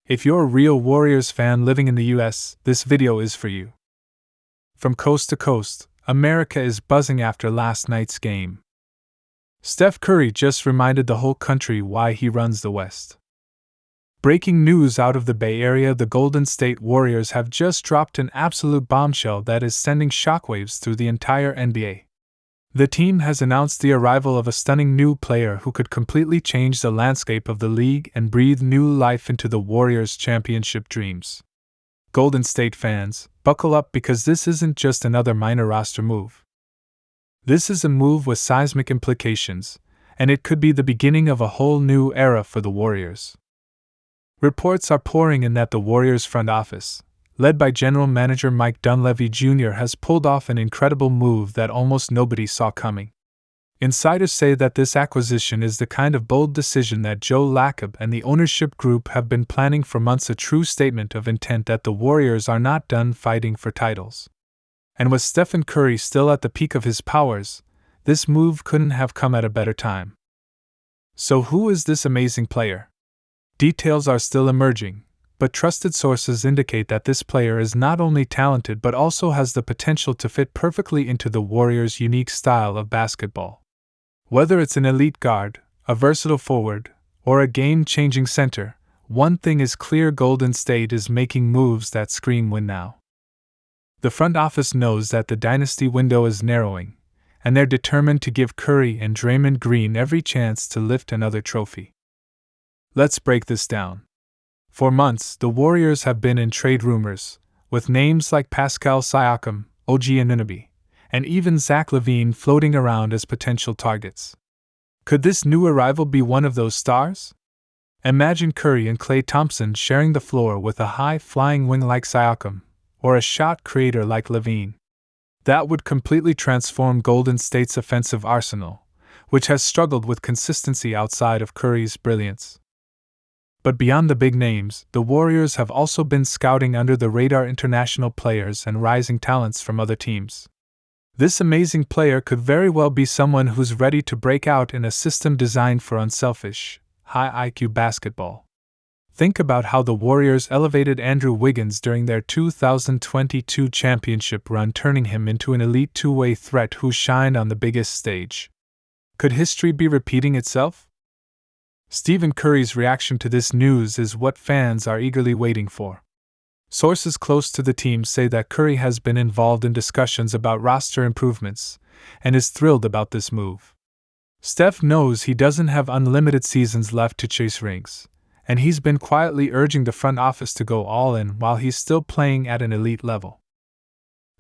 If you're a real Warriors fan living in the US, this video is for you. From coast to coast, America is buzzing after last night's game. Steph Curry just reminded the whole country why he runs the West. Breaking news out of the Bay Area: the Golden State Warriors have just dropped an absolute bombshell that is sending shockwaves through the entire NBA. The team has announced the arrival of a stunning new player who could completely change the landscape of the league and breathe new life into the Warriors' championship dreams. Golden State fans, buckle up, because this isn't just another minor roster move. This is a move with seismic implications, and it could be the beginning of a whole new era for the Warriors. Reports are pouring in that the Warriors front office, led by General Manager Mike Dunleavy Jr., has pulled off an incredible move that almost nobody saw coming. Insiders say that this acquisition is the kind of bold decision that Joe Lacob and the ownership group have been planning for months, a true statement of intent that the Warriors are not done fighting for titles. And with Stephen Curry still at the peak of his powers, this move couldn't have come at a better time. So who is this amazing player? Details are still emerging, but trusted sources indicate that this player is not only talented but also has the potential to fit perfectly into the Warriors' unique style of basketball. Whether it's an elite guard, a versatile forward, or a game-changing center, one thing is clear: Golden State is making moves that scream win now. The front office knows that the dynasty window is narrowing, and they're determined to give Curry and Draymond Green every chance to lift another trophy. Let's break this down. For months, the Warriors have been in trade rumors, with names like Pascal Siakam, OG Anunoby, and even Zach LaVine floating around as potential targets. Could this new arrival be one of those stars? Imagine Curry and Klay Thompson sharing the floor with a high-flying wing like Siakam, or a shot creator like LaVine. That would completely transform Golden State's offensive arsenal, which has struggled with consistency outside of Curry's brilliance. But beyond the big names, the Warriors have also been scouting under-the-radar international players and rising talents from other teams. This amazing player could very well be someone who's ready to break out in a system designed for unselfish, high-IQ basketball. Think about how the Warriors elevated Andrew Wiggins during their 2022 championship run, turning him into an elite two-way threat who shined on the biggest stage. Could history be repeating itself? Stephen Curry's reaction to this news is what fans are eagerly waiting for. Sources close to the team say that Curry has been involved in discussions about roster improvements and is thrilled about this move. Steph knows he doesn't have unlimited seasons left to chase rings, and he's been quietly urging the front office to go all in while he's still playing at an elite level.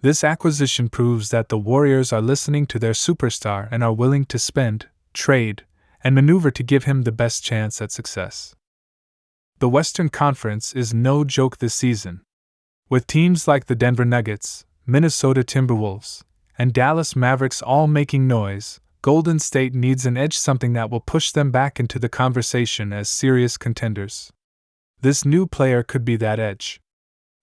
This acquisition proves that the Warriors are listening to their superstar and are willing to spend, trade, and maneuver to give him the best chance at success. The Western Conference is no joke this season. With teams like the Denver Nuggets, Minnesota Timberwolves, and Dallas Mavericks all making noise, Golden State needs an edge, something that will push them back into the conversation as serious contenders. This new player could be that edge.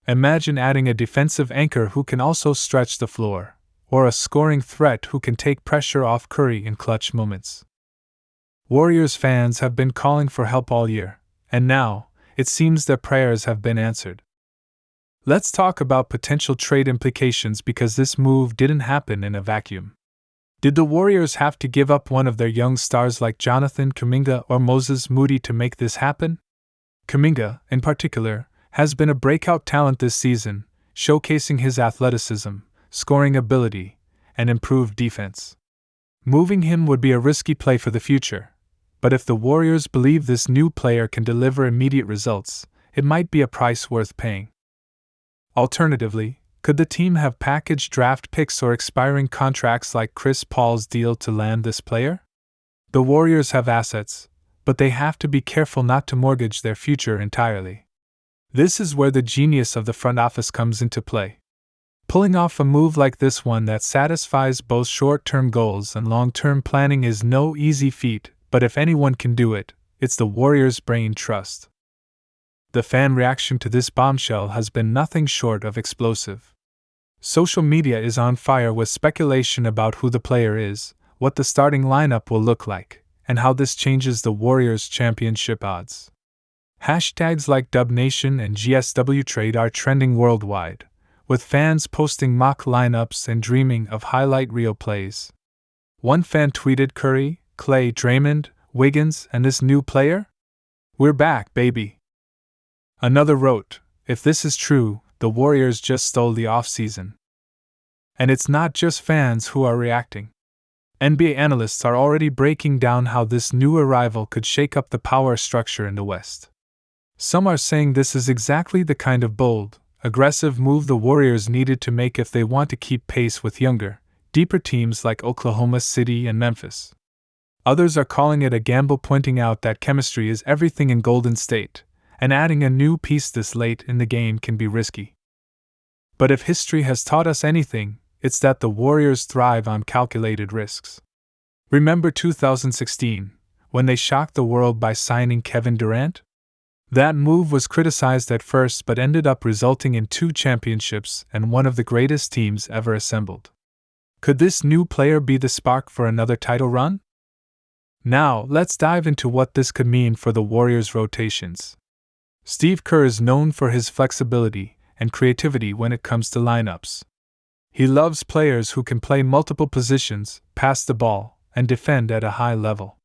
Imagine adding a defensive anchor who can also stretch the floor, or a scoring threat who can take pressure off Curry in clutch moments. Warriors fans have been calling for help all year, and now, it seems their prayers have been answered. Let's talk about potential trade implications, because this move didn't happen in a vacuum. Did the Warriors have to give up one of their young stars like Jonathan Kuminga or Moses Moody to make this happen? Kuminga, in particular, has been a breakout talent this season, showcasing his athleticism, scoring ability, and improved defense. Moving him would be a risky play for the future, but if the Warriors believe this new player can deliver immediate results, it might be a price worth paying. Alternatively, could the team have packaged draft picks or expiring contracts like Chris Paul's deal to land this player? The Warriors have assets, but they have to be careful not to mortgage their future entirely. This is where the genius of the front office comes into play. Pulling off a move like this one that satisfies both short-term goals and long-term planning is no easy feat, but if anyone can do it, it's the Warriors' brain trust. The fan reaction to this bombshell has been nothing short of explosive. Social media is on fire with speculation about who the player is, what the starting lineup will look like, and how this changes the Warriors' championship odds. Hashtags like DubNation and GSW Trade are trending worldwide, with fans posting mock lineups and dreaming of highlight reel plays. One fan tweeted Curry, Clay, Draymond, Wiggins, and this new player? We're back, baby. Another wrote, if this is true, the Warriors just stole the offseason. And it's not just fans who are reacting. NBA analysts are already breaking down how this new arrival could shake up the power structure in the West. Some are saying this is exactly the kind of bold, aggressive move the Warriors needed to make if they want to keep pace with younger, deeper teams like Oklahoma City and Memphis. Others are calling it a gamble, pointing out that chemistry is everything in Golden State, and adding a new piece this late in the game can be risky. But if history has taught us anything, it's that the Warriors thrive on calculated risks. Remember 2016, when they shocked the world by signing Kevin Durant? That move was criticized at first but ended up resulting in 2 championships and one of the greatest teams ever assembled. Could this new player be the spark for another title run? Now, let's dive into what this could mean for the Warriors' rotations. Steve Kerr is known for his flexibility and creativity when it comes to lineups. He loves players who can play multiple positions, pass the ball, and defend at a high level.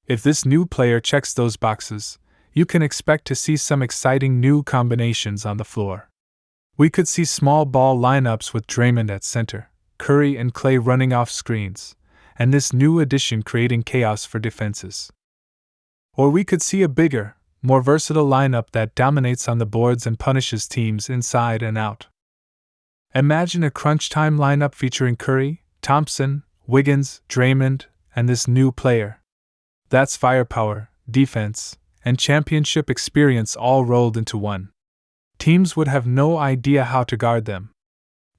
If this new player checks those boxes, you can expect to see some exciting new combinations on the floor. We could see small ball lineups with Draymond at center, Curry and Clay running off screens, and this new addition creating chaos for defenses. Or we could see a bigger, more versatile lineup that dominates on the boards and punishes teams inside and out. Imagine a crunch time lineup featuring Curry, Thompson, Wiggins, Draymond, and this new player. That's firepower, defense, and championship experience all rolled into one. Teams would have no idea how to guard them.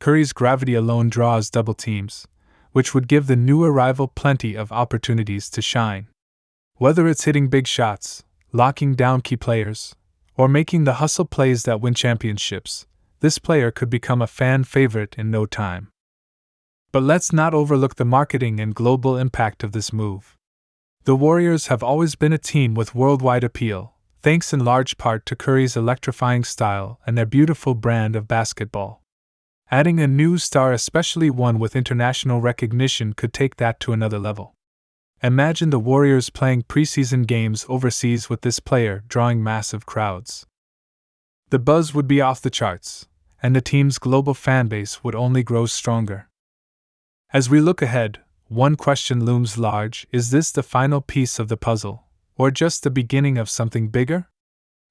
Curry's gravity alone draws double teams, which would give the new arrival plenty of opportunities to shine. Whether it's hitting big shots, locking down key players, or making the hustle plays that win championships, this player could become a fan favorite in no time. But let's not overlook the marketing and global impact of this move. The Warriors have always been a team with worldwide appeal, thanks in large part to Curry's electrifying style and their beautiful brand of basketball. Adding a new star, especially one with international recognition, could take that to another level. Imagine the Warriors playing preseason games overseas with this player, drawing massive crowds. The buzz would be off the charts, and the team's global fanbase would only grow stronger. As we look ahead, one question looms large: is this the final piece of the puzzle, or just the beginning of something bigger?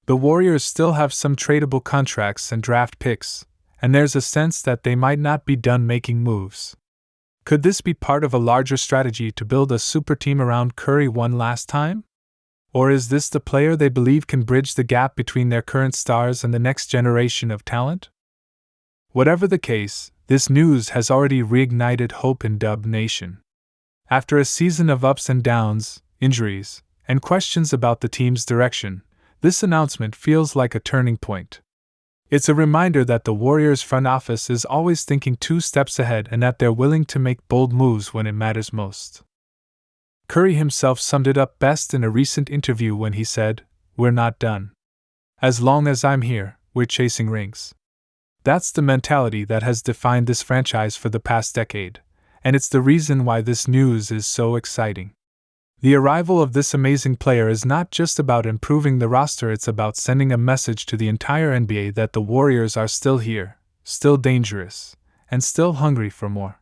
The Warriors still have some tradable contracts and draft picks, and there's a sense that they might not be done making moves. Could this be part of a larger strategy to build a super team around Curry one last time? Or is this the player they believe can bridge the gap between their current stars and the next generation of talent? Whatever the case, this news has already reignited hope in Dub Nation. After a season of ups and downs, injuries, and questions about the team's direction, this announcement feels like a turning point. It's a reminder that the Warriors front office is always thinking 2 steps ahead and that they're willing to make bold moves when it matters most. Curry himself summed it up best in a recent interview when he said, "We're not done. As long as I'm here, we're chasing rings." That's the mentality that has defined this franchise for the past decade, and it's the reason why this news is so exciting. The arrival of this amazing player is not just about improving the roster, it's about sending a message to the entire NBA that the Warriors are still here, still dangerous, and still hungry for more.